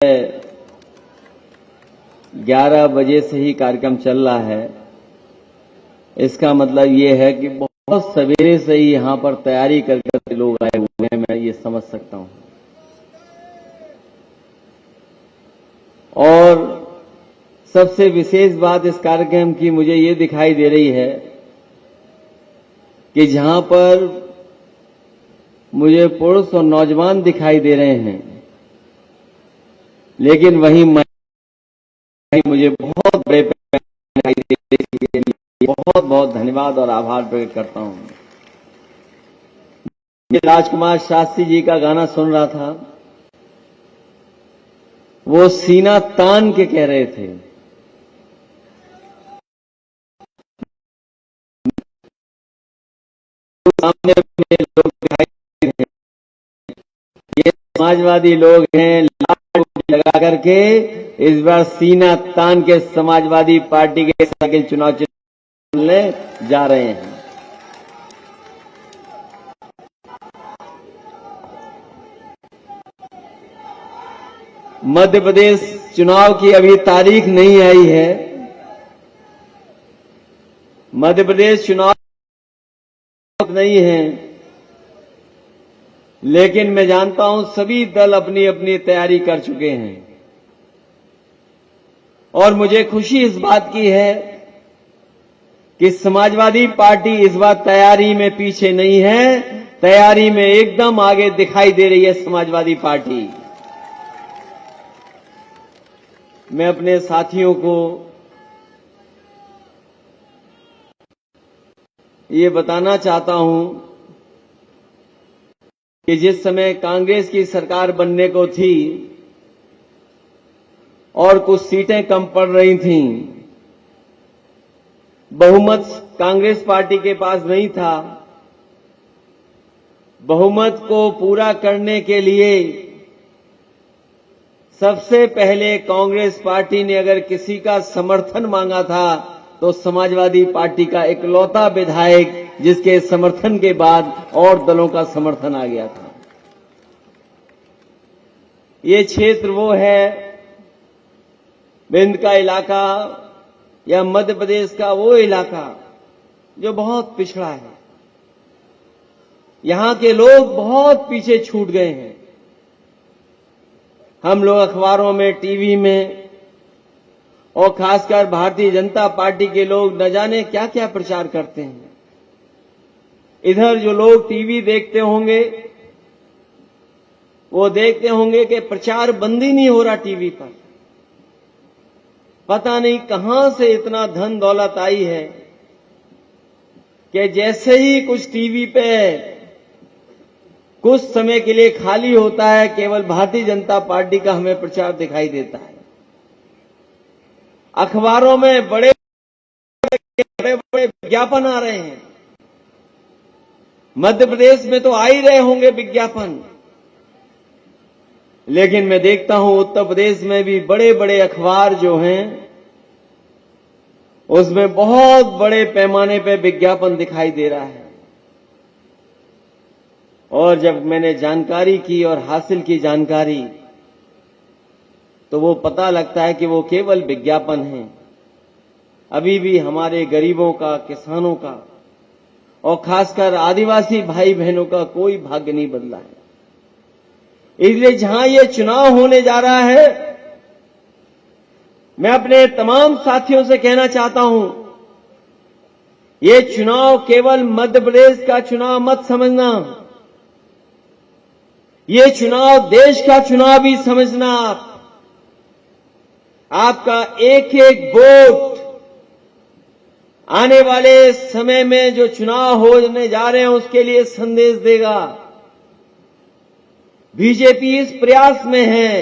11 बजे से ही कार्यक्रम चल रहा है। इसका मतलब ये है कि बहुत सवेरे से ही यहां पर तैयारी करके लोग आए हुए हैं, मैं ये समझ सकता हूं। और सबसे विशेष बात इस कार्यक्रम की मुझे ये दिखाई दे रही है कि जहां पर मुझे पुरुष और नौजवान दिखाई दे रहे हैं, लेकिन वहीं मुझे बहुत बड़े दिखाई दे रही है। बहुत बहुत धन्यवाद और आभार प्रकट करता हूं। मैं राजकुमार शास्त्री जी का गाना सुन रहा था, वो सीना तान के कह रहे थे, सामने में लोग दिखाई दे रहे हैं, ये समाजवादी लोग हैं। लाल लगा करके इस बार सीना तान के समाजवादी पार्टी के साइकिल चुनाव चिन्ह जा रहे हैं। मध्य प्रदेश चुनाव की अभी तारीख नहीं आई है। मध्य प्रदेश चुनाव नहीं है, लेकिन मैं जानता हूं सभी दल अपनी अपनी तैयारी कर चुके हैं। और मुझे खुशी इस बात की है कि समाजवादी पार्टी इस बार तैयारी में पीछे नहीं है, तैयारी में एकदम आगे दिखाई दे रही है समाजवादी पार्टी। मैं अपने साथियों को ये बताना चाहता हूं कि जिस समय कांग्रेस की सरकार बनने को थी और कुछ सीटें कम पड़ रही थीं, बहुमत कांग्रेस पार्टी के पास नहीं था। बहुमत को पूरा करने के लिए सबसे पहले कांग्रेस पार्टी ने अगर किसी का समर्थन मांगा था तो समाजवादी पार्टी का इकलौता विधायक, जिसके समर्थन के बाद और दलों का समर्थन आ गया था। ये क्षेत्र वो है, विंध्य का इलाका या मध्य प्रदेश का वो इलाका जो बहुत पिछड़ा है। यहां के लोग बहुत पीछे छूट गए हैं। हम लोग अखबारों में, टीवी में और खासकर भारतीय जनता पार्टी के लोग न जाने क्या क्या प्रचार करते हैं। इधर जो लोग टीवी देखते होंगे वो देखते होंगे कि प्रचार बंद ही नहीं हो रहा टीवी पर। पता नहीं कहां से इतना धन दौलत आई है कि जैसे ही कुछ टीवी पे कुछ समय के लिए खाली होता है, केवल भारतीय जनता पार्टी का हमें प्रचार दिखाई देता है। अखबारों में बड़े बड़े विज्ञापन आ रहे हैं। मध्य प्रदेश में तो आ ही रहे होंगे विज्ञापन, लेकिन मैं देखता हूं उत्तर प्रदेश में भी बड़े बड़े अखबार जो हैं उसमें बहुत बड़े पैमाने पर विज्ञापन दिखाई दे रहा है। और जब मैंने जानकारी की और हासिल की जानकारी, तो वो पता लगता है कि वो केवल विज्ञापन है। अभी भी हमारे गरीबों का, किसानों का और खासकर आदिवासी भाई बहनों का कोई भाग्य नहीं बदला है। इसलिए जहां ये चुनाव होने जा रहा है, मैं अपने तमाम साथियों से कहना चाहता हूं, ये चुनाव केवल मध्य प्रदेश का चुनाव मत समझना, ये चुनाव देश का चुनाव भी समझना। आपका एक एक वोट आने वाले समय में जो चुनाव होने जा रहे हैं उसके लिए संदेश देगा। बीजेपी इस प्रयास में है।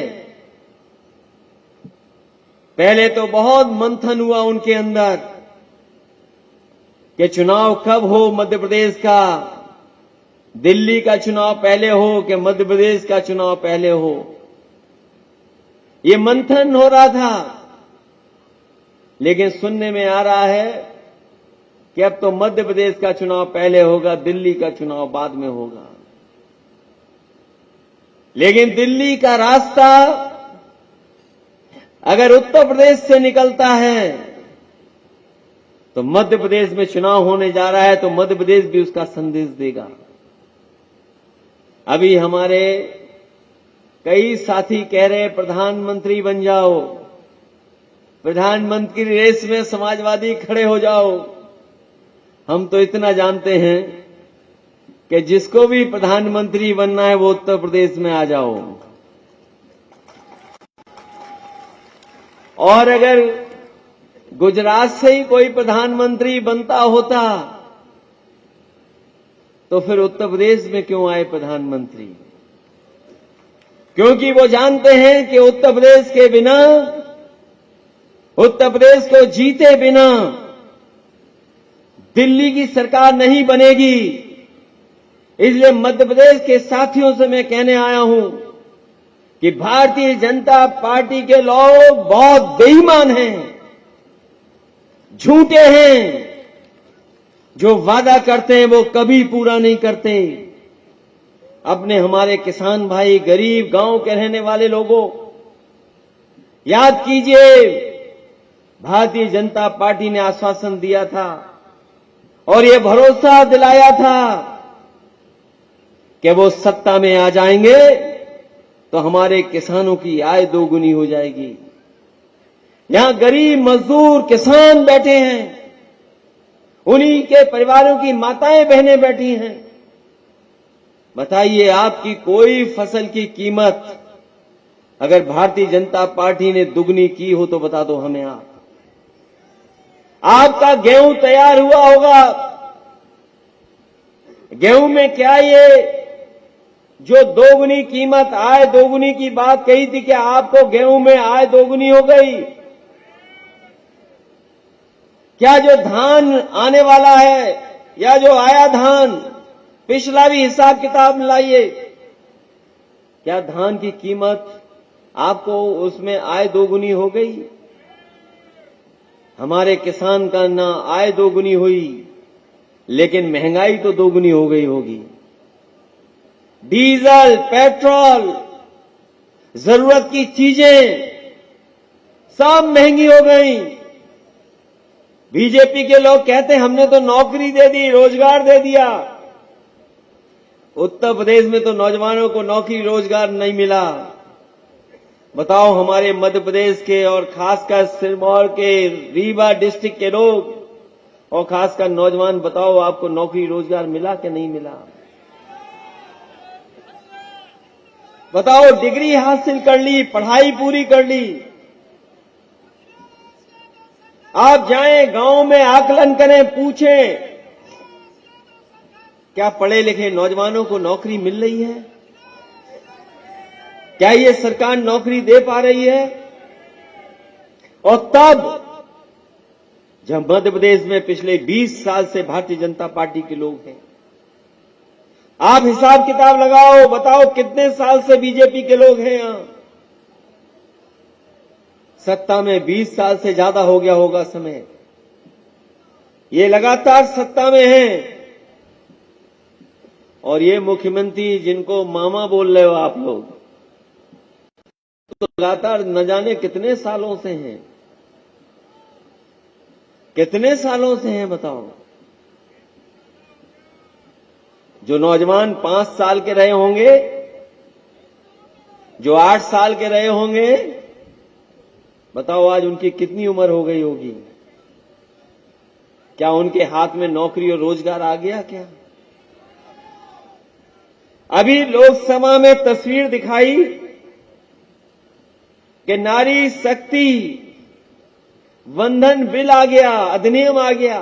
पहले तो बहुत मंथन हुआ उनके अंदर कि चुनाव कब हो मध्य प्रदेश का, दिल्ली का चुनाव पहले हो कि मध्य प्रदेश का चुनाव पहले हो। ये मंथन हो रहा था, लेकिन सुनने में आ रहा है कि अब तो मध्य प्रदेश का चुनाव पहले होगा, दिल्ली का चुनाव बाद में होगा। लेकिन दिल्ली का रास्ता अगर उत्तर प्रदेश से निकलता है तो मध्य प्रदेश में चुनाव होने जा रहा है, तो मध्य प्रदेश भी उसका संदेश देगा। अभी हमारे कई साथी कह रहे प्रधानमंत्री बन जाओ, प्रधानमंत्री रेस में समाजवादी खड़े हो जाओ। हम तो इतना जानते हैं कि जिसको भी प्रधानमंत्री बनना है वो उत्तर प्रदेश में आ जाओ। और अगर गुजरात से ही कोई प्रधानमंत्री बनता होता तो फिर उत्तर प्रदेश में क्यों आए प्रधानमंत्री? क्योंकि वो जानते हैं कि उत्तर प्रदेश के बिना, उत्तर प्रदेश को जीते बिना दिल्ली की सरकार नहीं बनेगी। इसलिए मध्य प्रदेश के साथियों से मैं कहने आया हूं कि भारतीय जनता पार्टी के लोग बहुत बेईमान हैं, झूठे हैं। जो वादा करते हैं वो कभी पूरा नहीं करते। अपने हमारे किसान भाई, गरीब गांव के रहने वाले लोगों, याद कीजिए, भारतीय जनता पार्टी ने आश्वासन दिया था और ये भरोसा दिलाया था कि वो सत्ता में आ जाएंगे तो हमारे किसानों की आय दोगुनी हो जाएगी। यहां गरीब मजदूर किसान बैठे हैं, उन्हीं के परिवारों की माताएं बहनें बैठी हैं। बताइए, आपकी कोई फसल की कीमत अगर भारतीय जनता पार्टी ने दुगनी की हो तो बता दो हमें आप। आपका गेहूं तैयार हुआ होगा, गेहूं में क्या ये जो दोगुनी कीमत, आय दोगुनी की बात कही थी, कि आपको गेहूं में आय दोगुनी हो गई? क्या जो धान आने वाला है या जो आया धान, पिछला भी हिसाब किताब मिलाइए, क्या धान की कीमत आपको उसमें आय दोगुनी हो गई? हमारे किसान का ना आय दोगुनी हुई, लेकिन महंगाई तो दोगुनी हो गई होगी। डीजल, पेट्रोल, जरूरत की चीजें सब महंगी हो गई। बीजेपी के लोग कहते हैं हमने तो नौकरी दे दी, रोजगार दे दिया। उत्तर प्रदेश में तो नौजवानों को नौकरी रोजगार नहीं मिला। बताओ, हमारे मध्य प्रदेश के और खासकर सिरमौर के रीवा डिस्ट्रिक्ट के लोग और खासकर नौजवान, बताओ आपको नौकरी रोजगार मिला कि नहीं मिला? बताओ, डिग्री हासिल कर ली, पढ़ाई पूरी कर ली, आप जाएं गांव में आकलन करें, पूछें क्या पढ़े लिखे नौजवानों को नौकरी मिल रही है? क्या ये सरकार नौकरी दे पा रही है? और तब जब मध्य प्रदेश में पिछले 20 साल से भारतीय जनता पार्टी के लोग हैं, आप हिसाब किताब लगाओ, बताओ कितने साल से बीजेपी के लोग हैं यहां? सत्ता में 20 साल से ज्यादा हो गया होगा समय। ये लगातार सत्ता में हैं और ये मुख्यमंत्री जिनको मामा बोल रहे हो आप लोग, तो लगातार न जाने कितने सालों से हैं, कितने सालों से हैं बताओ। जो नौजवान 5 साल के रहे होंगे, जो 8 साल के रहे होंगे, बताओ आज उनकी कितनी उम्र हो गई होगी? क्या उनके हाथ में नौकरी और रोजगार आ गया क्या? अभी लोकसभा में तस्वीर दिखाई कि नारी शक्ति वंदन बिल आ गया, अधिनियम आ गया,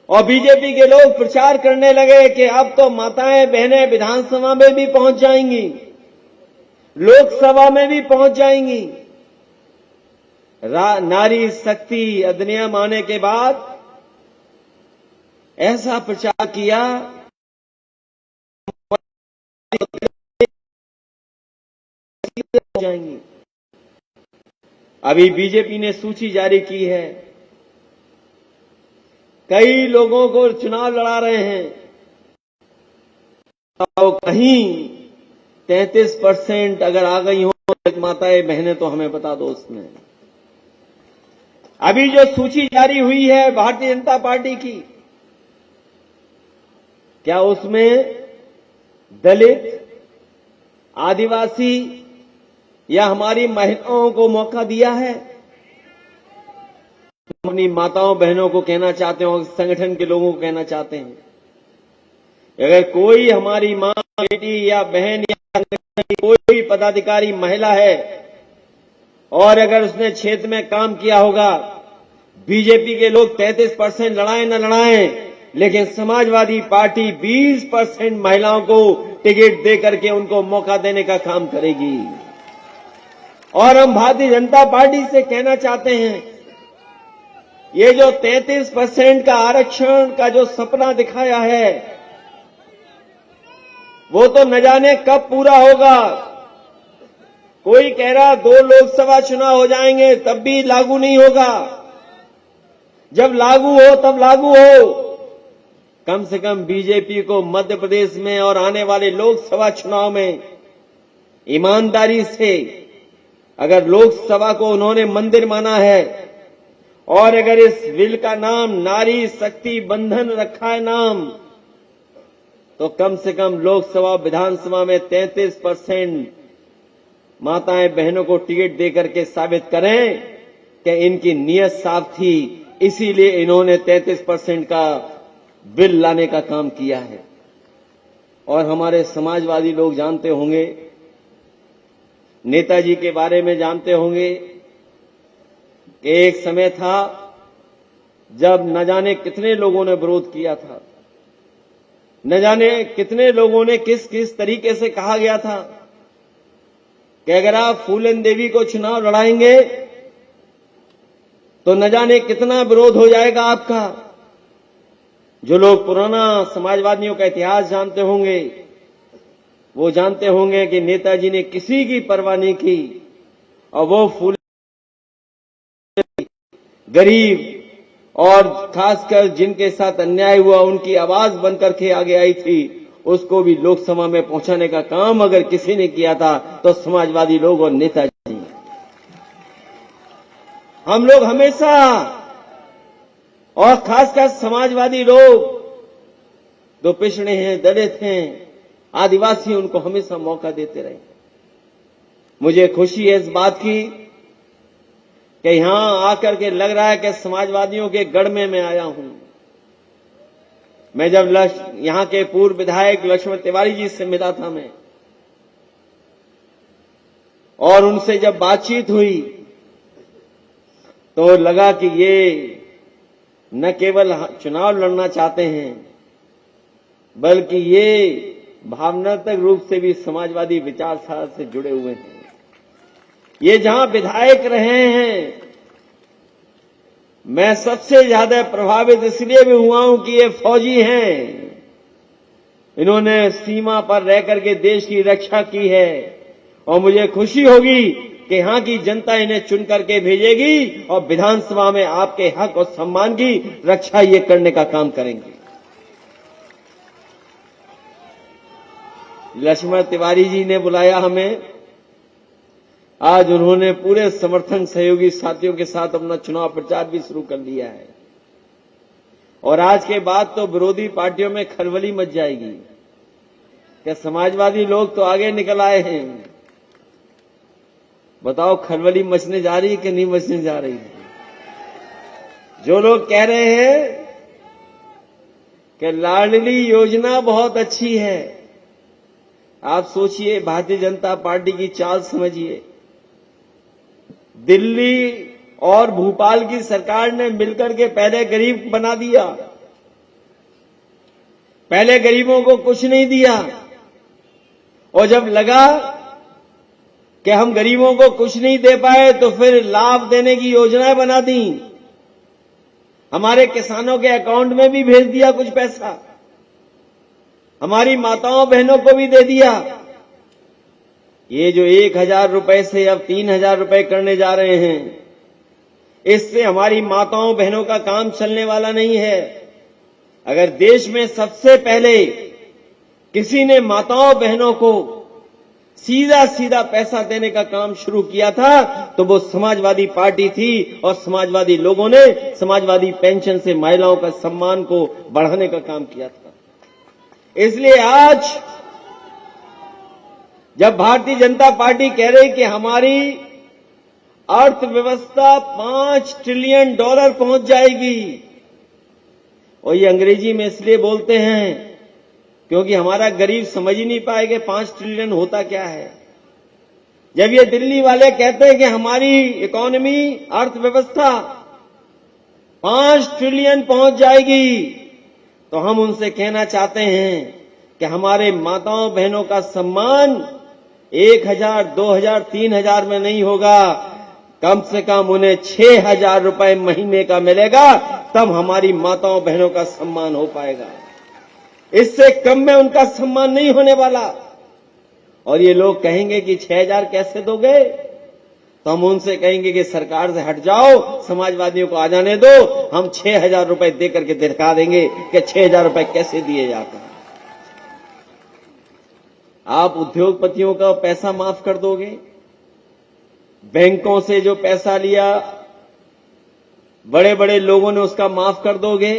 और बीजेपी के लोग प्रचार करने लगे कि अब तो माताएं बहनें विधानसभा में भी पहुंच जाएंगी, लोकसभा में भी पहुंच जाएंगी। नारी शक्ति अधिनियम आने के बाद ऐसा प्रचार किया, जाएंगी। अभी बीजेपी ने सूची जारी की है, कई लोगों को चुनाव लड़ा रहे हैं, तो कहीं 33% अगर आ गई हो दलित माताएं बहनें तो हमें बता दो उसमें। अभी जो सूची जारी हुई है भारतीय जनता पार्टी की, क्या उसमें दलित, आदिवासी या हमारी महिलाओं को मौका दिया है? अपनी माताओं बहनों को कहना चाहते हो, संगठन के लोगों को कहना चाहते हैं, अगर कोई हमारी मां, बेटी या बहन या कोई भी पदाधिकारी महिला है और अगर उसने क्षेत्र में काम किया होगा, बीजेपी के लोग 33% लड़ाएं न लड़ाएं, लेकिन समाजवादी पार्टी 20% महिलाओं को टिकट दे करके उनको मौका देने का काम करेगी। और हम भारतीय जनता पार्टी से कहना चाहते हैं, ये जो 33% का आरक्षण का जो सपना दिखाया है, वो तो न जाने कब पूरा होगा। कोई कह रहा 2 लोकसभा चुनाव हो जाएंगे तब भी लागू नहीं होगा। जब लागू हो तब लागू हो। कम से कम बीजेपी को मध्य प्रदेश में और आने वाले लोकसभा चुनाव में ईमानदारी से, अगर लोकसभा को उन्होंने मंदिर माना है और अगर इस बिल का नाम नारी शक्ति बंधन रखा है नाम, तो कम से कम लोकसभा विधानसभा में 33% माताएं बहनों को टिकट देकर के साबित करें कि इनकी नीयत साफ थी, इसीलिए इन्होंने 33% का बिल लाने का काम किया है। और हमारे समाजवादी लोग जानते होंगे, नेताजी के बारे में जानते होंगे कि एक समय था जब न जाने कितने लोगों ने विरोध किया था, न जाने कितने लोगों ने किस किस तरीके से कहा गया था कि अगर आप फूलन देवी को चुनाव लड़ाएंगे तो न जाने कितना विरोध हो जाएगा आपका। जो लोग पुराना समाजवादियों का इतिहास जानते होंगे वो जानते होंगे कि नेताजी ने किसी की परवाह नहीं की और वो फूल गरीब और खासकर जिनके साथ अन्याय हुआ उनकी आवाज बनकर के आगे आई थी, उसको भी लोकसभा में पहुंचाने का काम अगर किसी ने किया था तो समाजवादी लोग और नेताजी। हम लोग हमेशा, और खासकर समाजवादी लोग जो पिछड़े हैं, दलित हैं, आदिवासी, उनको हमेशा मौका देते रहे। मुझे खुशी है इस बात की कि यहां आकर के लग रहा है कि समाजवादियों के गढ़ में मैं आया हूं। मैं जब यहां के पूर्व विधायक लक्ष्मण तिवारी जी से मिला था मैं, और उनसे जब बातचीत हुई तो लगा कि ये न केवल चुनाव लड़ना चाहते हैं बल्कि ये भावनात्मक रूप से भी समाजवादी विचारधारा से जुड़े हुए हैं। ये जहां विधायक रहे हैं, मैं सबसे ज्यादा प्रभावित इसलिए भी हुआ हूं कि ये फौजी हैं। इन्होंने सीमा पर रह करके देश की रक्षा की है और मुझे खुशी होगी कि यहां की जनता इन्हें चुन करके भेजेगी और विधानसभा में आपके हक और सम्मान की रक्षा ये करने का काम करेंगे। लक्ष्मण तिवारी जी ने बुलाया हमें, आज उन्होंने पूरे समर्थन सहयोगी साथियों के साथ अपना चुनाव प्रचार भी शुरू कर दिया है और आज के बाद तो विरोधी पार्टियों में खलबली मच जाएगी कि समाजवादी लोग तो आगे निकल आए हैं। बताओ खलबली मचने जा रही है कि नहीं मचने जा रही है? जो लोग कह रहे हैं कि लाडली योजना बहुत अच्छी है, आप सोचिए, भारतीय जनता पार्टी की चाल समझिए। दिल्ली और भोपाल की सरकार ने मिलकर के पहले गरीब बना दिया, पहले गरीबों को कुछ नहीं दिया और जब लगा कि हम गरीबों को कुछ नहीं दे पाए तो फिर लाभ देने की योजनाएं बना दी। हमारे किसानों के अकाउंट में भी भेज दिया कुछ पैसा, हमारी माताओं बहनों को भी दे दिया। ये जो 1000 रुपए से अब 3000 रुपए करने जा रहे हैं, इससे हमारी माताओं बहनों का काम चलने वाला नहीं है। अगर देश में सबसे पहले किसी ने माताओं बहनों को सीधा सीधा पैसा देने का काम शुरू किया था, तो वो समाजवादी पार्टी थी और समाजवादी लोगों ने समाजवादी पेंशन से महिलाओं का सम्मान को बढ़ाने का काम किया था। इसलिए आज जब भारतीय जनता पार्टी कह रही कि हमारी अर्थव्यवस्था $5 ट्रिलियन पहुंच जाएगी, और ये अंग्रेजी में इसलिए बोलते हैं क्योंकि हमारा गरीब समझ ही नहीं पाएगा 5 ट्रिलियन होता क्या है। जब ये दिल्ली वाले कहते हैं कि हमारी इकोनॉमी अर्थव्यवस्था 5 ट्रिलियन पहुंच जाएगी, तो हम उनसे कहना चाहते हैं कि हमारे माताओं बहनों का सम्मान 1,000, 2,000, 3,000 में नहीं होगा, कम से कम उन्हें 6,000 रुपए महीने का मिलेगा, तब हमारी माताओं बहनों का सम्मान हो पाएगा। इससे कम में उनका सम्मान नहीं होने वाला। और ये लोग कहेंगे कि 6,000 कैसे दोगे, तो हम उनसे कहेंगे कि सरकार से हट जाओ, समाजवादियों को आ जाने दो, हम 6,000 रुपए देकर के दिखा देंगे कि 6,000 रुपए कैसे दिए जाते हैं। आप उद्योगपतियों का पैसा माफ कर दोगे, बैंकों से जो पैसा लिया बड़े बड़े लोगों ने उसका माफ कर दोगे।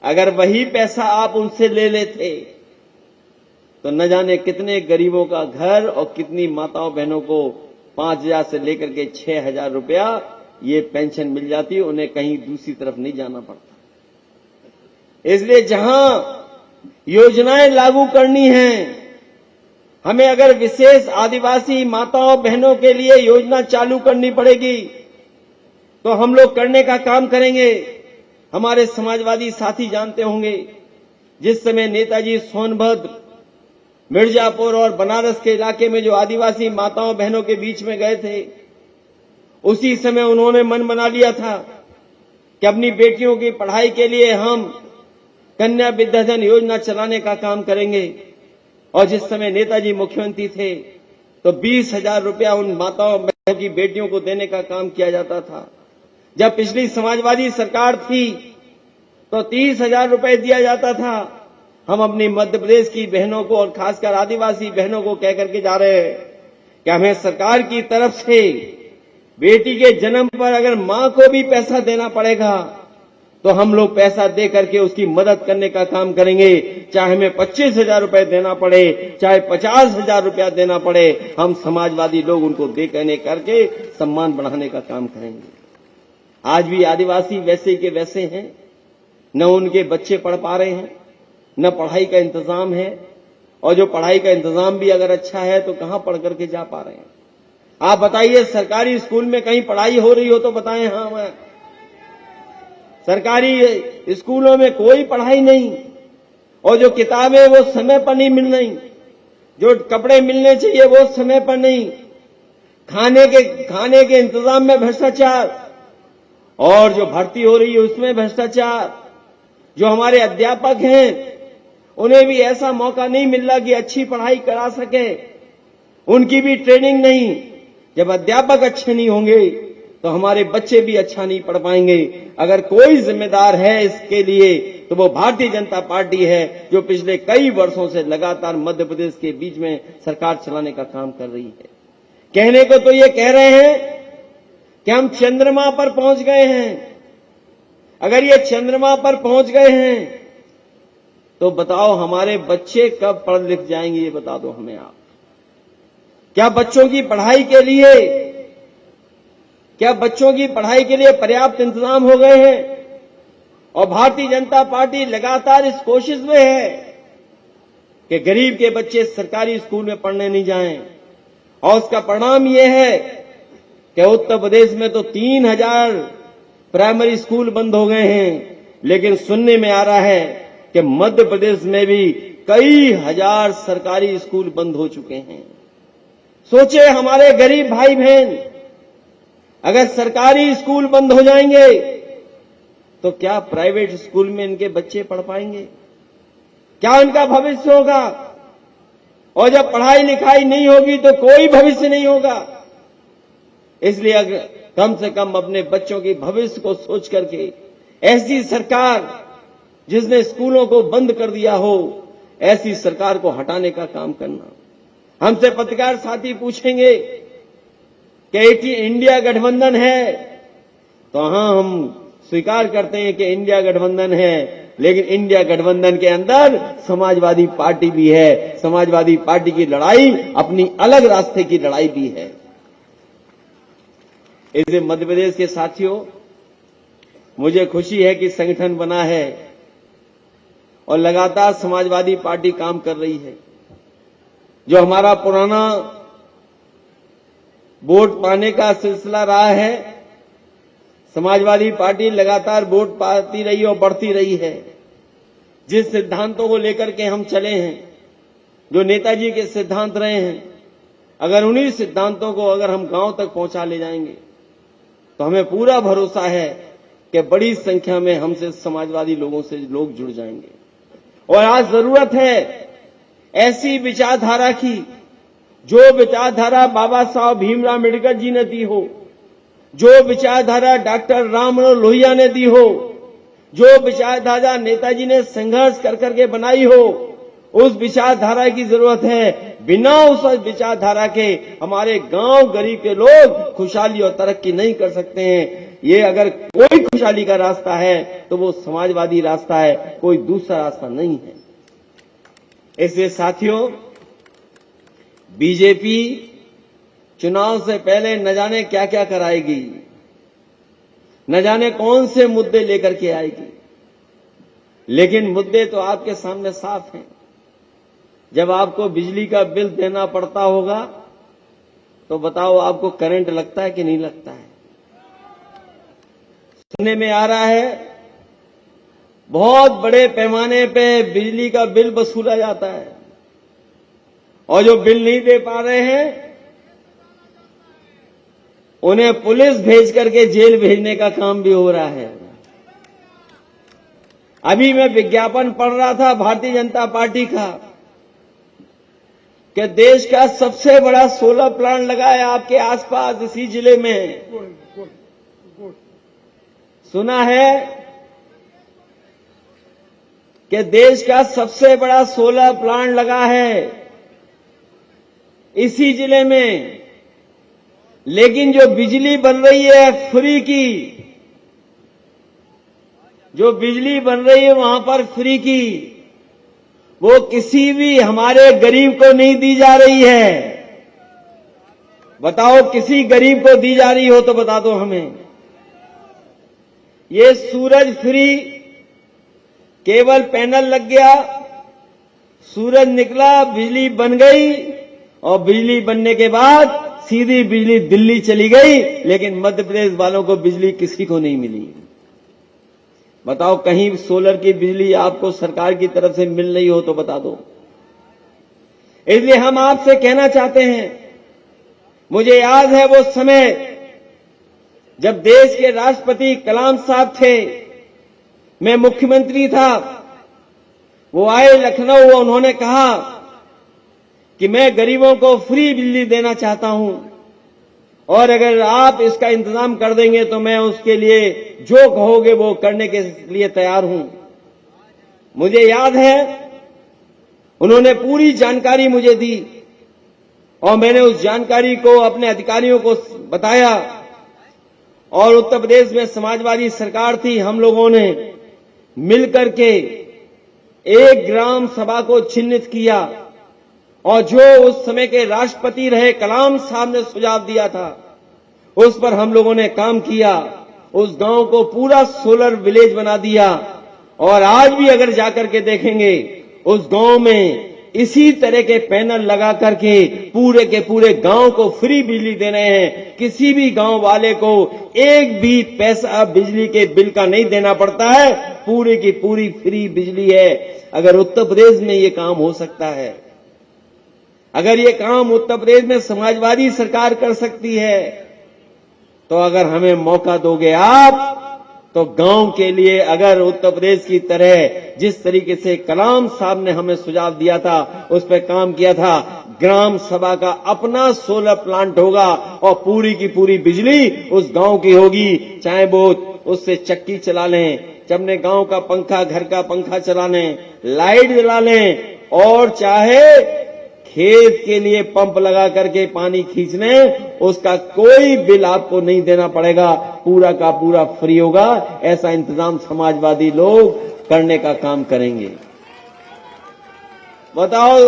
अगर वही पैसा आप उनसे ले लेते तो न जाने कितने गरीबों का घर और कितनी माताओं बहनों को 5,000 से लेकर के 6,000 रुपया ये पेंशन मिल जाती, उन्हें कहीं दूसरी तरफ नहीं जाना पड़ता। इसलिए जहां योजनाएं लागू करनी हैं, हमें अगर विशेष आदिवासी माताओं बहनों के लिए योजना चालू करनी पड़ेगी तो हम लोग करने का काम करेंगे। हमारे समाजवादी साथी जानते होंगे, जिस समय नेताजी सोनभद्र, मिर्जापुर और बनारस के इलाके में जो आदिवासी माताओं बहनों के बीच में गए थे, उसी समय उन्होंने मन बना लिया था कि अपनी बेटियों की पढ़ाई के लिए हम कन्या विद्याधन योजना चलाने का काम करेंगे। और जिस समय नेताजी मुख्यमंत्री थे तो 20,000 रुपया उन माताओं बहनों की बेटियों को देने का काम किया जाता था। जब पिछली समाजवादी सरकार थी तो 30,000 रुपए दिया जाता था। हम अपनी मध्य प्रदेश की बहनों को और खासकर आदिवासी बहनों को कह करके जा रहे हैं कि हमें सरकार की तरफ से बेटी के जन्म पर अगर मां को भी पैसा देना पड़ेगा तो हम लोग पैसा दे करके उसकी मदद करने का काम करेंगे। चाहे हमें 25,000 रुपए देना पड़े, चाहे 50,000 रुपया देना पड़े, हम समाजवादी लोग उनको दे कहने करके सम्मान बढ़ाने का काम करेंगे। आज भी आदिवासी वैसे के वैसे हैं, न उनके बच्चे पढ़ पा रहे हैं, न पढ़ाई का इंतजाम है, और जो पढ़ाई का इंतजाम भी अगर अच्छा है तो कहां पढ़ करके जा पा रहे हैं। आप बताइए, सरकारी स्कूल में कहीं पढ़ाई हो रही हो तो बताएं। हाँ, मैं सरकारी स्कूलों में कोई पढ़ाई नहीं, और जो किताबें वो समय पर नहीं मिल रही, जो कपड़े मिलने चाहिए वो समय पर नहीं, खाने के इंतजाम में भ्रष्टाचार, और जो भर्ती हो रही है उसमें भ्रष्टाचार। जो हमारे अध्यापक हैं उन्हें भी ऐसा मौका नहीं मिल रहा कि अच्छी पढ़ाई करा सके, उनकी भी ट्रेनिंग नहीं। जब अध्यापक अच्छे नहीं होंगे तो हमारे बच्चे भी अच्छा नहीं पढ़ पाएंगे। अगर कोई जिम्मेदार है इसके लिए तो वो भारतीय जनता पार्टी है, जो पिछले कई वर्षों से लगातार मध्य प्रदेश के बीच में सरकार चलाने का काम कर रही है। कहने को तो ये कह रहे हैं कि हम चंद्रमा पर पहुंच गए हैं। अगर ये चंद्रमा पर पहुंच गए हैं तो बताओ हमारे बच्चे कब पढ़ लिख जाएंगे, ये बता दो हमें आप। क्या बच्चों की पढ़ाई के लिए पर्याप्त इंतजाम हो गए हैं? और भारतीय जनता पार्टी लगातार इस कोशिश में है कि गरीब के बच्चे सरकारी स्कूल में पढ़ने नहीं जाएं, और उसका परिणाम यह है कि उत्तर प्रदेश में तो 3,000 प्राइमरी स्कूल बंद हो गए हैं, लेकिन सुनने में आ रहा है कि मध्य प्रदेश में भी कई हजार सरकारी स्कूल बंद हो चुके हैं। सोचे हमारे गरीब भाई बहन, अगर सरकारी स्कूल बंद हो जाएंगे तो क्या प्राइवेट स्कूल में इनके बच्चे पढ़ पाएंगे? क्या इनका भविष्य होगा? और जब पढ़ाई लिखाई नहीं होगी तो कोई भविष्य नहीं होगा। इसलिए अगर कम से कम अपने बच्चों के भविष्य को सोच करके ऐसी सरकार जिसने स्कूलों को बंद कर दिया हो, ऐसी सरकार को हटाने का काम करना। हमसे पत्रकार साथी पूछेंगे कि इंडिया गठबंधन है, तो हाँ, हम स्वीकार करते हैं कि इंडिया गठबंधन है, लेकिन इंडिया गठबंधन के अंदर समाजवादी पार्टी भी है। समाजवादी पार्टी की लड़ाई अपनी अलग रास्ते की लड़ाई भी है। इसलिए मध्य प्रदेश के साथियों, मुझे खुशी है कि संगठन बना है और लगातार समाजवादी पार्टी काम कर रही है। जो हमारा पुराना वोट पाने का सिलसिला रहा है, समाजवादी पार्टी लगातार वोट पाती रही और बढ़ती रही है। जिस सिद्धांतों को लेकर के हम चले हैं, जो नेताजी के सिद्धांत रहे हैं, अगर उन्हीं सिद्धांतों को अगर हम गांव तक पहुंचा ले जाएंगे तो हमें पूरा भरोसा है कि बड़ी संख्या में हमसे समाजवादी लोगों से लोग जुड़ जाएंगे। और आज जरूरत है ऐसी विचारधारा की, जो विचारधारा बाबा साहब भीमराव अम्बेडकर जी ने दी हो, जो विचारधारा डॉक्टर राम मनोहर लोहिया ने दी हो, जो विचारधारा नेताजी ने संघर्ष कर करके बनाई हो, उस विचारधारा की जरूरत है। बिना उस विचारधारा के हमारे गांव गरीब के लोग खुशहाली और तरक्की नहीं कर सकते हैं। ये अगर कोई खुशहाली का रास्ता है तो वो समाजवादी रास्ता है, कोई दूसरा रास्ता नहीं है। इसलिए साथियों, बीजेपी चुनाव से पहले न जाने क्या क्या कराएगी, न जाने कौन से मुद्दे लेकर के आएगी, लेकिन मुद्दे तो आपके सामने साफ हैं। जब आपको बिजली का बिल देना पड़ता होगा तो बताओ, आपको करंट लगता है कि नहीं लगता है? सुनने में आ रहा है बहुत बड़े पैमाने पे बिजली का बिल वसूला जाता है, और जो बिल नहीं दे पा रहे हैं उन्हें पुलिस भेज करके जेल भेजने का काम भी हो रहा है। अभी मैं विज्ञापन पढ़ रहा था भारतीय जनता पार्टी का कि देश का सबसे बड़ा सोलर प्लांट लगा है आपके आसपास इसी जिले में। सुना है कि देश का सबसे बड़ा सोलर प्लांट लगा है इसी जिले में, लेकिन जो बिजली बन रही है फ्री की, जो बिजली बन रही है वहां पर फ्री की, वो किसी भी हमारे गरीब को नहीं दी जा रही है। बताओ, किसी गरीब को दी जा रही हो तो बता दो हमें। ये सूरज फ्री, केवल पैनल लग गया, सूरज निकला, बिजली बन गई, और बिजली बनने के बाद सीधी बिजली दिल्ली चली गई, लेकिन मध्य प्रदेश वालों को बिजली किसी को नहीं मिली। बताओ, कहीं सोलर की बिजली आपको सरकार की तरफ से मिल रही हो तो बता दो। इसलिए हम आपसे कहना चाहते हैं, मुझे याद है वो समय जब देश के राष्ट्रपति कलाम साहब थे, मैं मुख्यमंत्री था, वो आए लखनऊ, उन्होंने कहा कि मैं गरीबों को फ्री बिजली देना चाहता हूं, और अगर आप इसका इंतजाम कर देंगे तो मैं उसके लिए जो कहोगे वो करने के लिए तैयार हूं। मुझे याद है उन्होंने पूरी जानकारी मुझे दी, और मैंने उस जानकारी को अपने अधिकारियों को बताया, और उत्तर प्रदेश में समाजवादी सरकार थी, हम लोगों ने मिलकर के एक ग्राम सभा को चिन्हित किया, और जो उस समय के राष्ट्रपति रहे कलाम साहब ने सुझाव दिया था, उस पर हम लोगों ने काम किया। उस गांव को पूरा सोलर विलेज बना दिया, और आज भी अगर जाकर के देखेंगे उस गांव में इसी तरह के पैनल लगा करके पूरे के पूरे गांव को फ्री बिजली दे रहे हैं। किसी भी गांव वाले को एक भी पैसा बिजली के बिल का नहीं देना पड़ता है, पूरी की पूरी फ्री बिजली है। अगर उत्तर प्रदेश में ये काम हो सकता है, अगर ये काम उत्तर प्रदेश में समाजवादी सरकार कर सकती है, तो अगर हमें मौका दोगे आप, तो गांव के लिए अगर उत्तर प्रदेश की तरह जिस तरीके से कलाम साहब ने हमें सुझाव दिया था, उस पर काम किया था, ग्राम सभा का अपना सोलर प्लांट होगा, और पूरी की पूरी बिजली उस गांव की होगी। चाहे वो उससे चक्की चला लें, अपने गांव का पंखा, घर का पंखा चला लें, लाइट जला लें, और चाहे खेत के लिए पंप लगा करके पानी खींचने, उसका कोई बिल आपको नहीं देना पड़ेगा, पूरा का पूरा फ्री होगा। ऐसा इंतजाम समाजवादी लोग करने का काम करेंगे। बताओ,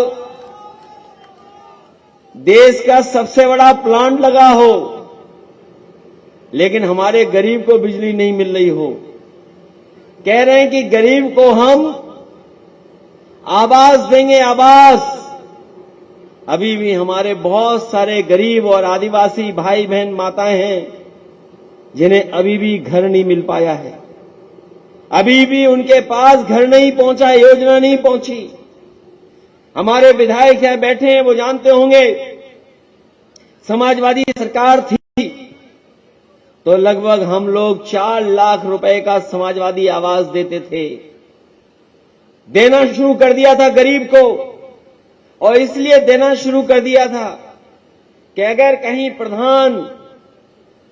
देश का सबसे बड़ा प्लांट लगा हो, लेकिन हमारे गरीब को बिजली नहीं मिल रही हो। कह रहे हैं कि गरीब को हम आवास देंगे, आवास। अभी भी हमारे बहुत सारे गरीब और आदिवासी भाई बहन माताएं हैं जिन्हें अभी भी घर नहीं मिल पाया है, अभी भी उनके पास घर नहीं पहुंचा, योजना नहीं पहुंची। हमारे विधायक यहां बैठे हैं, वो जानते होंगे, समाजवादी सरकार थी तो लगभग हम लोग 4 लाख रुपए का समाजवादी आवास देते थे, देना शुरू कर दिया था गरीब को। और इसलिए देना शुरू कर दिया था कि अगर कहीं प्रधान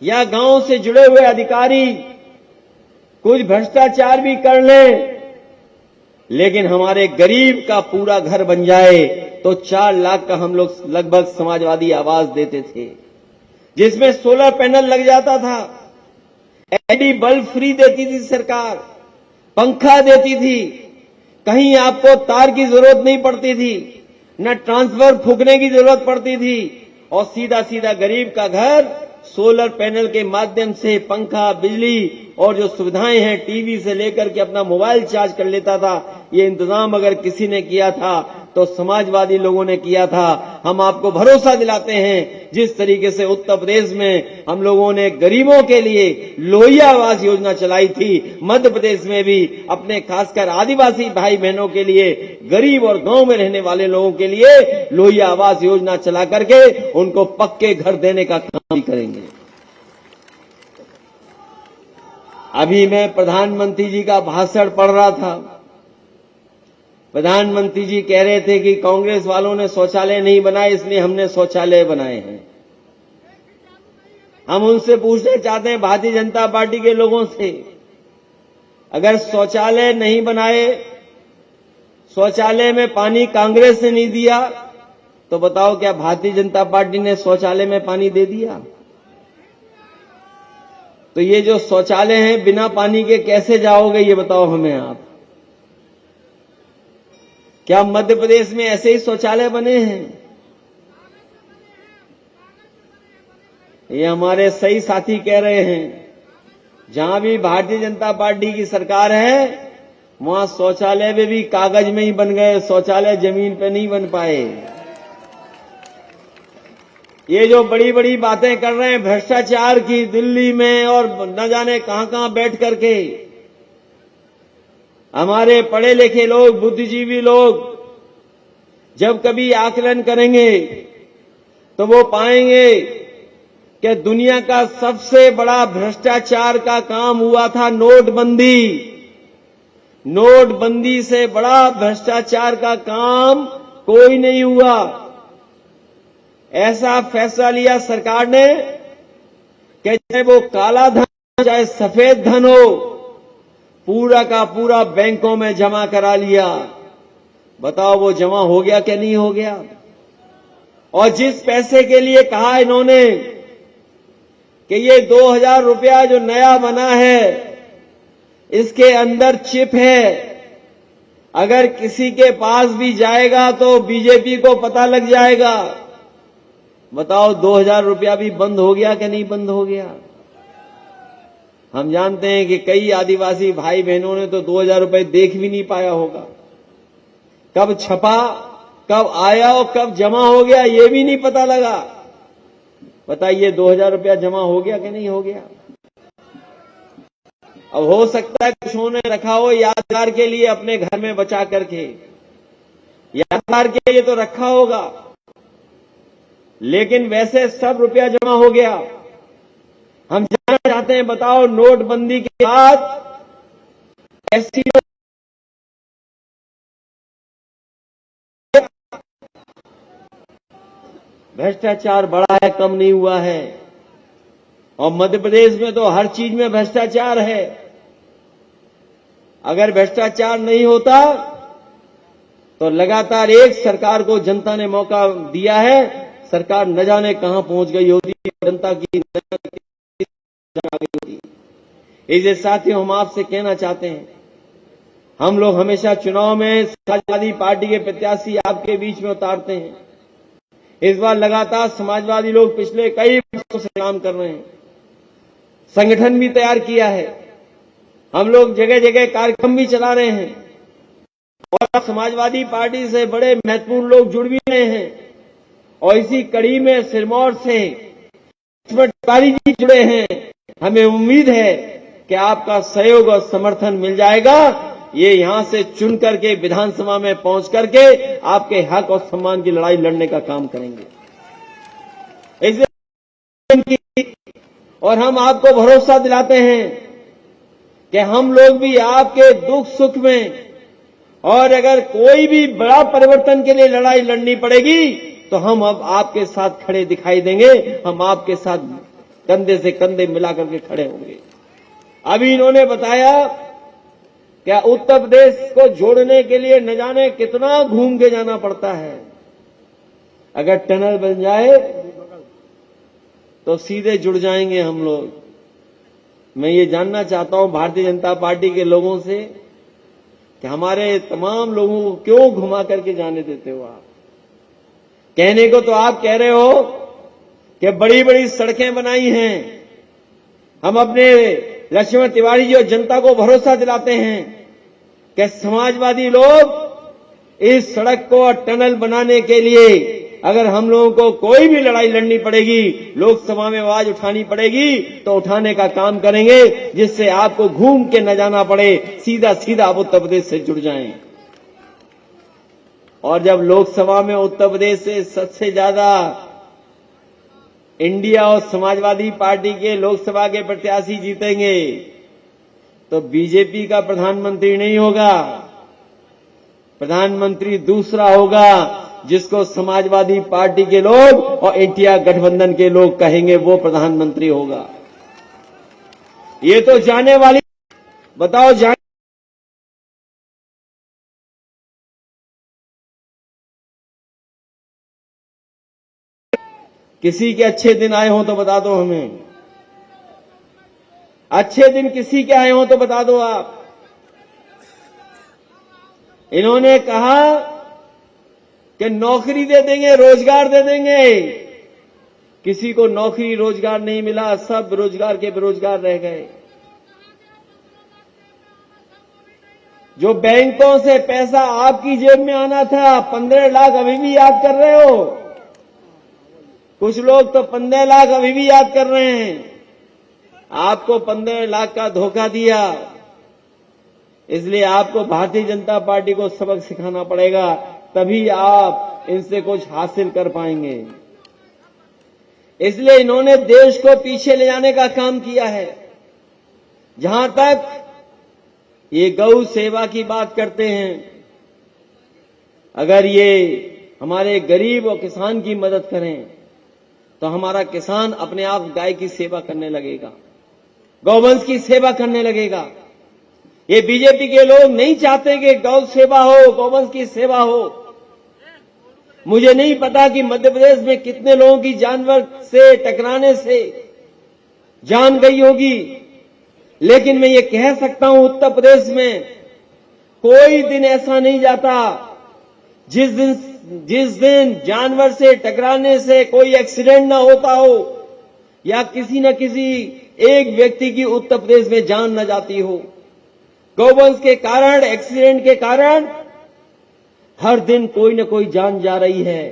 या गांव से जुड़े हुए अधिकारी कुछ भ्रष्टाचार भी कर लें, लेकिन हमारे गरीब का पूरा घर बन जाए, तो 4 लाख का हम लोग लगभग समाजवादी आवास देते थे, जिसमें सोलर पैनल लग जाता था, एलईडी बल्ब फ्री देती थी सरकार, पंखा देती थी, कहीं आपको तार की जरूरत नहीं पड़ती थी, न ट्रांसफर फूकने की जरूरत पड़ती थी, और सीधा सीधा गरीब का घर सोलर पैनल के माध्यम से पंखा, बिजली और जो सुविधाएं हैं, टीवी से लेकर के अपना मोबाइल चार्ज कर लेता था। ये इंतजाम अगर किसी ने किया था तो समाजवादी लोगों ने किया था। हम आपको भरोसा दिलाते हैं, जिस तरीके से उत्तर प्रदेश में हम लोगों ने गरीबों के लिए लोहिया आवास योजना चलाई थी, मध्य प्रदेश में भी अपने खासकर आदिवासी भाई बहनों के लिए, गरीब और गांव में रहने वाले लोगों के लिए लोहिया आवास योजना चला करके उनको पक्के घर देने का काम करेंगे। अभी मैं प्रधानमंत्री जी का भाषण पढ़ रहा था। प्रधानमंत्री जी कह रहे थे कि कांग्रेस वालों ने शौचालय नहीं बनाए, इसलिए हमने शौचालय बनाए हैं। हम उनसे पूछना चाहते हैं, भारतीय जनता पार्टी के लोगों से, अगर शौचालय नहीं बनाए, शौचालय में पानी कांग्रेस ने नहीं दिया, तो बताओ क्या भारतीय जनता पार्टी ने शौचालय में पानी दे दिया? तो ये जो शौचालय हैं, बिना पानी के कैसे जाओगे, ये बताओ हमें आप। क्या मध्य प्रदेश में ऐसे ही शौचालय बने हैं? ये हमारे सही साथी कह रहे हैं, जहां भी भारतीय जनता पार्टी की सरकार है, वहां शौचालय भी कागज में ही बन गए, शौचालय जमीन पे नहीं बन पाए। ये जो बड़ी बड़ी बातें कर रहे हैं भ्रष्टाचार की, दिल्ली में और न जाने कहां कहां बैठ करके, हमारे पढ़े लिखे लोग, बुद्धिजीवी लोग जब कभी आकलन करेंगे तो वो पाएंगे कि दुनिया का सबसे बड़ा भ्रष्टाचार का काम हुआ था नोटबंदी। नोटबंदी से बड़ा भ्रष्टाचार का काम कोई नहीं हुआ। ऐसा फैसला लिया सरकार ने कि चाहे वो काला धन चाहे सफेद धन हो, पूरा का पूरा बैंकों में जमा करा लिया। बताओ वो जमा हो गया क्या नहीं हो गया? और जिस पैसे के लिए कहा इन्होंने कि ये 2000 रुपया जो नया बना है, इसके अंदर चिप है, अगर किसी के पास भी जाएगा तो बीजेपी को पता लग जाएगा। बताओ 2000 रुपया भी बंद हो गया कि नहीं बंद हो गया? हम जानते हैं कि कई आदिवासी भाई बहनों ने तो 2000 रुपए देख भी नहीं पाया होगा। कब छपा, कब आया और कब जमा हो गया, ये भी नहीं पता लगा। बताइए 2000 रुपया जमा हो गया कि नहीं हो गया? अब हो सकता है कुछ ने रखा हो यादगार के लिए अपने घर में बचा करके, यादगार के लिए तो रखा होगा, लेकिन वैसे सब रुपया जमा हो गया। हम जानना चाहते हैं, बताओ नोटबंदी के बाद ऐसी भ्रष्टाचार बढ़ा है, कम नहीं हुआ है। और मध्य प्रदेश में तो हर चीज में भ्रष्टाचार है। अगर भ्रष्टाचार नहीं होता तो लगातार एक सरकार को जनता ने मौका दिया है, सरकार न जाने कहां पहुंच गई होती, जनता की आ गई होती। इसलिए साथियों, हम आपसे कहना चाहते हैं, हम लोग हमेशा चुनाव में समाजवादी पार्टी के प्रत्याशी आपके बीच में उतारते हैं। इस बार लगातार समाजवादी लोग पिछले कई वर्षों से काम कर रहे हैं, संगठन भी तैयार किया है, हम लोग जगह जगह कार्यक्रम भी चला रहे हैं और समाजवादी पार्टी से बड़े महत्वपूर्ण लोग जुड़ भी रहे हैं। और इसी कड़ी में सिरमौर से तिवारी जी जुड़े हैं। हमें उम्मीद है कि आपका सहयोग और समर्थन मिल जाएगा। ये यहां से चुन करके विधानसभा में पहुंच करके आपके हक और सम्मान की लड़ाई लड़ने का काम करेंगे। इसलिए और हम आपको भरोसा दिलाते हैं कि हम लोग भी आपके दुख सुख में, और अगर कोई भी बड़ा परिवर्तन के लिए लड़ाई लड़नी पड़ेगी तो हम अब आपके साथ खड़े दिखाई देंगे। हम आपके साथ कंधे से कंधे मिलाकर के खड़े होंगे। अभी इन्होंने बताया क्या उत्तर प्रदेश को जोड़ने के लिए न जाने कितना घूम के जाना पड़ता है। अगर टनल बन जाए तो सीधे जुड़ जाएंगे हम लोग। मैं ये जानना चाहता हूं भारतीय जनता पार्टी के लोगों से कि हमारे तमाम लोगों को क्यों घुमा करके जाने देते हो आप? कहने को तो आप कह रहे हो कि बड़ी बड़ी सड़कें बनाई हैं। हम अपने लक्ष्मण तिवारी जी और जनता को भरोसा दिलाते हैं कि समाजवादी लोग इस सड़क को और टनल बनाने के लिए अगर हम लोगों को कोई भी लड़ाई लड़नी पड़ेगी, लोकसभा में आवाज उठानी पड़ेगी तो उठाने का काम करेंगे, जिससे आपको घूम के न जाना पड़े, सीधा सीधा आप उत्तर प्रदेश से जुड़ जाएं। और जब लोकसभा में उत्तर प्रदेश से सबसे ज्यादा इंडिया और समाजवादी पार्टी के लोकसभा के प्रत्याशी जीतेंगे तो बीजेपी का प्रधानमंत्री नहीं होगा, प्रधानमंत्री दूसरा होगा, जिसको समाजवादी पार्टी के लोग और इंडिया गठबंधन के लोग कहेंगे वो प्रधानमंत्री होगा। ये तो जाने वाली, बताओ जाने किसी के अच्छे दिन आए हो तो बता दो हमें, अच्छे दिन किसी के आए हो तो बता दो आप। इन्होंने कहा कि नौकरी दे देंगे, रोजगार दे देंगे। किसी को नौकरी रोजगार नहीं मिला, सब रोजगार के बेरोजगार रह गए। जो बैंकों से पैसा आपकी जेब में आना था, 15 लाख अभी भी याद कर रहे हो? कुछ लोग तो 15 लाख अभी भी याद कर रहे हैं। आपको 15 लाख का धोखा दिया, इसलिए आपको भारतीय जनता पार्टी को सबक सिखाना पड़ेगा, तभी आप इनसे कुछ हासिल कर पाएंगे। इसलिए इन्होंने देश को पीछे ले जाने का काम किया है। जहां तक ये गौ सेवा की बात करते हैं, अगर ये हमारे गरीब और किसान की मदद करें तो हमारा किसान अपने आप गाय की सेवा करने लगेगा, गौवंश की सेवा करने लगेगा। ये बीजेपी के लोग नहीं चाहते कि गौ सेवा हो, गौवंश की सेवा हो। मुझे नहीं पता कि मध्य प्रदेश में कितने लोगों की जानवर से टकराने से जान गई होगी, लेकिन मैं ये कह सकता हूं उत्तर प्रदेश में कोई दिन ऐसा नहीं जाता जिस दिन जानवर से टकराने से कोई एक्सीडेंट ना होता हो या किसी न किसी एक व्यक्ति की उत्तर प्रदेश में जान न जाती हो। गौवंश के कारण, एक्सीडेंट के कारण हर दिन कोई न कोई जान जा रही है।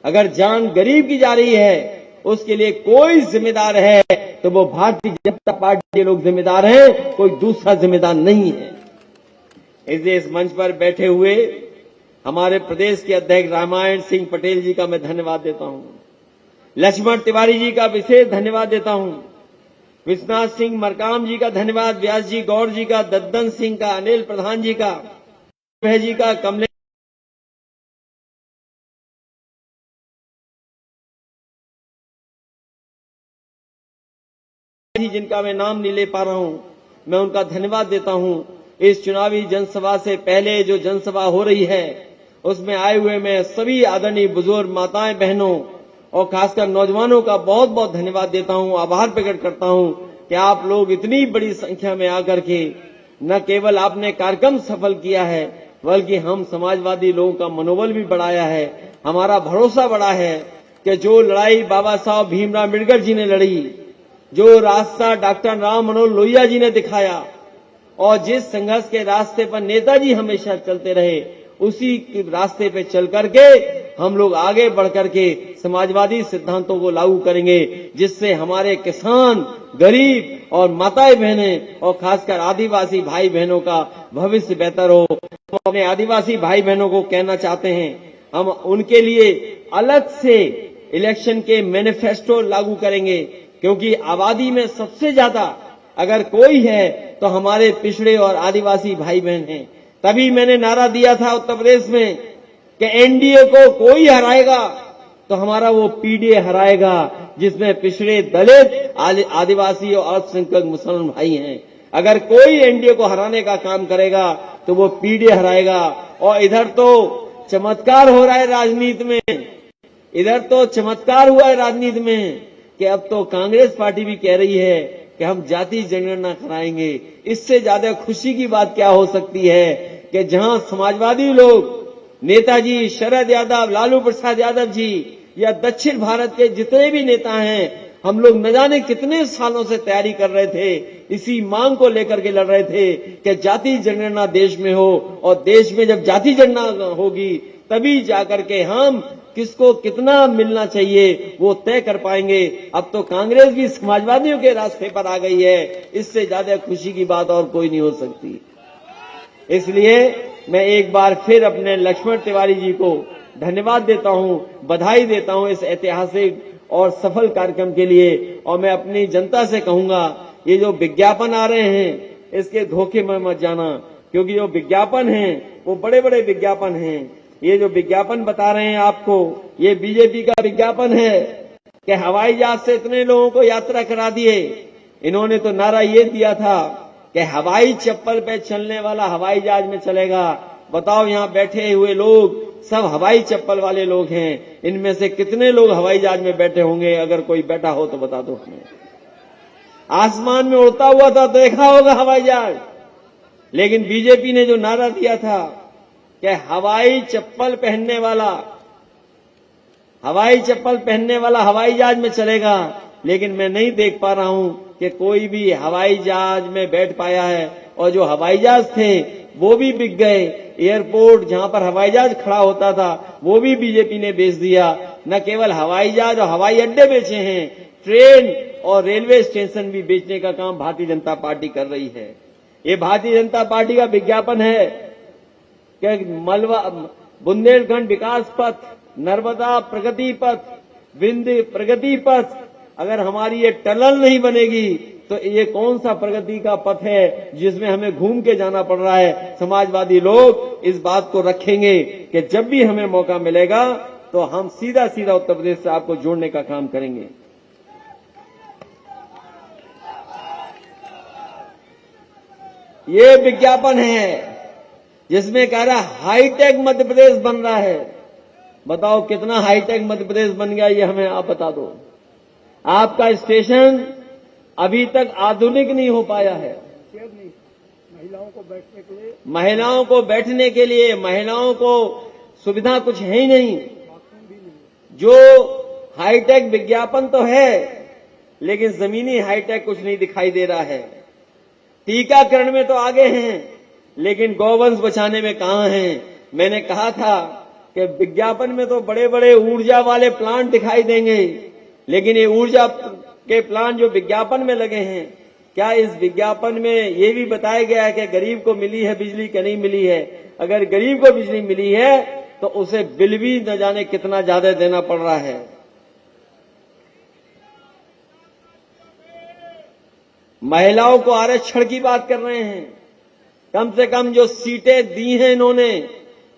अगर जान गरीब की जा रही है, उसके लिए कोई जिम्मेदार है तो वो भारतीय जनता पार्टी के लोग जिम्मेदार हैं, कोई दूसरा जिम्मेदार नहीं है। इसलिए इस मंच पर बैठे हुए हमारे प्रदेश के अध्यक्ष रामायण सिंह पटेल जी का मैं धन्यवाद देता हूं, लक्ष्मण तिवारी जी का विशेष धन्यवाद देता हूं, विश्वनाथ सिंह मरकाम जी का धन्यवाद, व्यास जी गौर जी का, दद्दन सिंह का, अनिल प्रधान जी का, जी का, कमले जिनका मैं नाम नहीं ले पा रहा हूं, मैं उनका धन्यवाद देता हूं। इस चुनावी जनसभा से पहले जो जनसभा हो रही है उसमें आए हुए मैं सभी आदरणीय बुजुर्ग माताएं बहनों और खासकर नौजवानों का बहुत बहुत धन्यवाद देता हूं, आभार प्रकट करता हूं कि आप लोग इतनी बड़ी संख्या में आकर के न केवल आपने कार्यक्रम सफल किया है बल्कि हम समाजवादी लोगों का मनोबल भी बढ़ाया है। हमारा भरोसा बढ़ा है कि जो लड़ाई बाबा साहब भीमराव अम्बेडकर जी ने लड़ी, जो रास्ता डॉक्टर राम मनोहर लोहिया जी ने दिखाया और जिस संघर्ष के रास्ते पर नेताजी हमेशा चलते रहे, उसी के रास्ते पे चल करके हम लोग आगे बढ़ करके समाजवादी सिद्धांतों को लागू करेंगे, जिससे हमारे किसान, गरीब और माताएं बहनें और खासकर आदिवासी भाई बहनों का भविष्य बेहतर हो। हम अपने आदिवासी भाई बहनों को कहना चाहते हैं, हम उनके लिए अलग से इलेक्शन के मैनिफेस्टो लागू करेंगे, क्योंकि आबादी में सबसे ज्यादा अगर कोई है तो हमारे पिछड़े और आदिवासी भाई बहन हैं। तभी मैंने नारा दिया था उत्तर प्रदेश में कि एनडीए को कोई हराएगा तो हमारा वो पीडीए हराएगा, जिसमें पिछड़े, दलित, आदिवासी और अल्पसंख्यक मुसलमान भाई हैं। अगर कोई एनडीए को हराने का काम करेगा तो वो पीडीए हराएगा। और इधर तो चमत्कार हो रहा है राजनीति में, इधर तो चमत्कार हुआ है राजनीति में कि अब तो कांग्रेस पार्टी भी कह रही है कि हम जाति जनगणना कराएंगे। इससे ज्यादा खुशी की बात क्या हो सकती है कि जहां समाजवादी लोग, नेताजी शरद यादव, लालू प्रसाद यादव जी या दक्षिण भारत के जितने भी नेता हैं, हम लोग न जाने कितने सालों से तैयारी कर रहे थे, इसी मांग को लेकर के लड़ रहे थे कि जाति जनगणना देश में हो, और देश में जब जाति जनगणना होगी तभी जाकर के हम किसको कितना मिलना चाहिए वो तय कर पाएंगे। अब तो कांग्रेस भी समाजवादियों के रास्ते पर आ गई है, इससे ज्यादा खुशी की बात और कोई नहीं हो सकती। इसलिए मैं एक बार फिर अपने लक्ष्मण तिवारी जी को धन्यवाद देता हूं, बधाई देता हूं इस ऐतिहासिक और सफल कार्यक्रम के लिए। और मैं अपनी जनता से कहूंगा, ये जो विज्ञापन आ रहे हैं इसके धोखे में मत जाना, क्योंकि जो विज्ञापन हैं वो बड़े बड़े विज्ञापन हैं। ये जो विज्ञापन बता रहे हैं आपको, ये बीजेपी का विज्ञापन है कि हवाई जहाज से इतने लोगों को यात्रा करा दिए। इन्होंने तो नारा ये दिया था कि हवाई चप्पल पे चलने वाला हवाई जहाज में चलेगा। बताओ, यहाँ बैठे हुए लोग सब हवाई चप्पल वाले लोग हैं, इनमें से कितने लोग हवाई जहाज में बैठे होंगे? अगर कोई बैठा हो तो बता दो हमें। आसमान में उड़ता हुआ था देखा होगा हवाई जहाज, लेकिन बीजेपी ने जो नारा दिया था कि हवाई चप्पल पहनने वाला हवाई जहाज में चलेगा, लेकिन मैं नहीं देख पा रहा हूं कि कोई भी हवाई जहाज में बैठ पाया है। और जो हवाई जहाज थे वो भी बिक गए। एयरपोर्ट जहां पर हवाई जहाज खड़ा होता था वो भी बीजेपी ने बेच दिया। न केवल हवाई जहाज और हवाई अड्डे बेचे हैं, ट्रेन और रेलवे स्टेशन भी बेचने का काम भारतीय जनता पार्टी कर रही है। ये भारतीय जनता पार्टी का विज्ञापन है कि मलबा, बुंदेलखंड विकास पथ, नर्मदा प्रगति पथ, विंध्य प्रगति पथ, अगर हमारी ये टनल नहीं बनेगी तो ये कौन सा प्रगति का पथ है जिसमें हमें घूम के जाना पड़ रहा है। समाजवादी लोग इस बात को रखेंगे कि जब भी हमें मौका मिलेगा तो हम सीधा सीधा उत्तर प्रदेश से आपको जोड़ने का काम करेंगे। ये विज्ञापन है जिसमें कह रहा हाईटेक मध्य प्रदेश बन रहा है। बताओ कितना हाईटेक मध्य प्रदेश बन गया, ये हमें आप बता दो। आपका स्टेशन अभी तक आधुनिक नहीं हो पाया है। महिलाओं को बैठने के लिए महिलाओं को सुविधा कुछ है ही नहीं। जो हाईटेक विज्ञापन तो है, लेकिन जमीनी हाईटेक कुछ नहीं दिखाई दे रहा है। टीकाकरण में तो आगे हैं, लेकिन गौवंश बचाने में कहां हैं? मैंने कहा था कि विज्ञापन में तो बड़े बड़े ऊर्जा वाले प्लांट दिखाई देंगे, लेकिन ये ऊर्जा के प्लांट जो विज्ञापन में लगे हैं, क्या इस विज्ञापन में ये भी बताया गया है कि गरीब को मिली है बिजली कि नहीं मिली है? अगर गरीब को बिजली मिली है तो उसे बिल भी न जाने कितना ज्यादा देना पड़ रहा है। महिलाओं को आरक्षण की बात कर रहे हैं। कम से कम जो सीटें दी हैं इन्होंने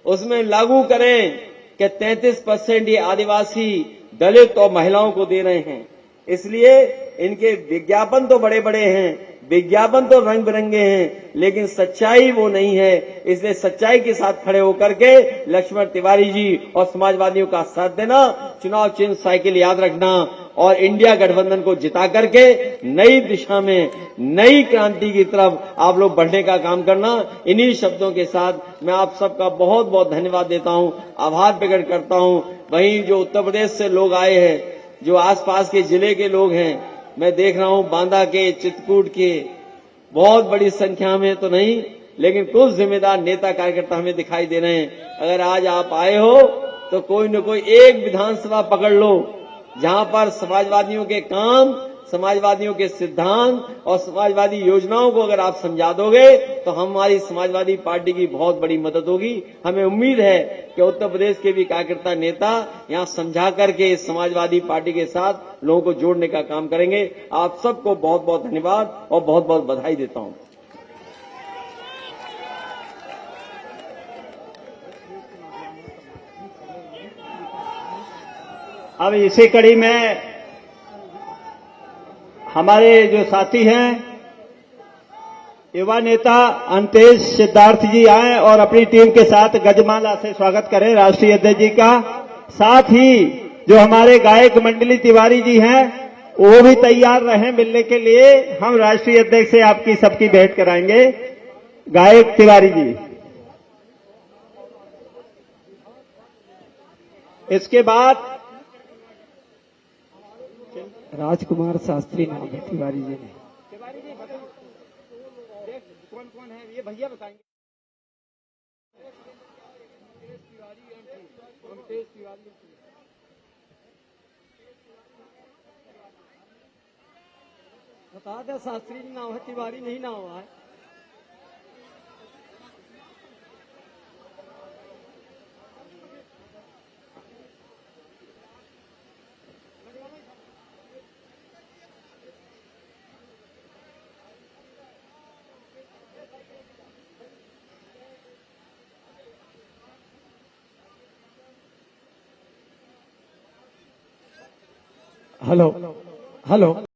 उसमें लागू करें कि 33% ये आदिवासी, दलित और महिलाओं को दे रहे हैं। इसलिए इनके विज्ञापन तो बड़े बड़े हैं, विज्ञापन तो रंग बिरंगे हैं, लेकिन सच्चाई वो नहीं है। इसलिए सच्चाई के साथ खड़े होकर के लक्ष्मण तिवारी जी और समाजवादियों का साथ देना, चुनाव चिन्ह साइकिल याद रखना और इंडिया गठबंधन को जिता करके नई दिशा में, नई क्रांति की तरफ आप लोग बढ़ने का काम करना। इन्हीं शब्दों के साथ मैं आप सबका बहुत बहुत धन्यवाद देता हूं, आभार प्रकट करता हूं। वहीं जो उत्तर प्रदेश से लोग आए हैं, जो आसपास के जिले के लोग हैं, मैं देख रहा हूं बांदा के, चित्रकूट के, बहुत बड़ी संख्या में तो नहीं, लेकिन कुछ जिम्मेदार नेता कार्यकर्ता हमें दिखाई दे रहे हैं। अगर आज आप आए हो तो कोई न कोई एक विधानसभा पकड़ लो जहां पर समाजवादियों के काम, समाजवादियों के सिद्धांत और समाजवादी योजनाओं को अगर आप समझा दोगे तो हमारी समाजवादी पार्टी की बहुत बड़ी मदद होगी। हमें उम्मीद है कि उत्तर प्रदेश के भी कार्यकर्ता नेता यहां समझा करके इस समाजवादी पार्टी के साथ लोगों को जोड़ने का काम करेंगे। आप सबको बहुत बहुत धन्यवाद और बहुत बहुत बधाई देता हूं। अब इसी कड़ी में हमारे जो साथी हैं, युवा नेता अंतेश सिद्धार्थ जी आए और अपनी टीम के साथ गजमाला से स्वागत करें राष्ट्रीय अध्यक्ष जी का। साथ ही जो हमारे गायक मंडली तिवारी जी हैं वो भी तैयार रहें मिलने के लिए। हम राष्ट्रीय अध्यक्ष से आपकी सबकी भेंट कराएंगे। गायक तिवारी जी, इसके बाद राजकुमार शास्त्री नाम है तिवारी जी ने। तिवारी जी बताओ कौन कौन है ये भैया बताएंगे। बता दे शास्त्री जी नाम है, तिवारी नहीं नाम है। Hello hello.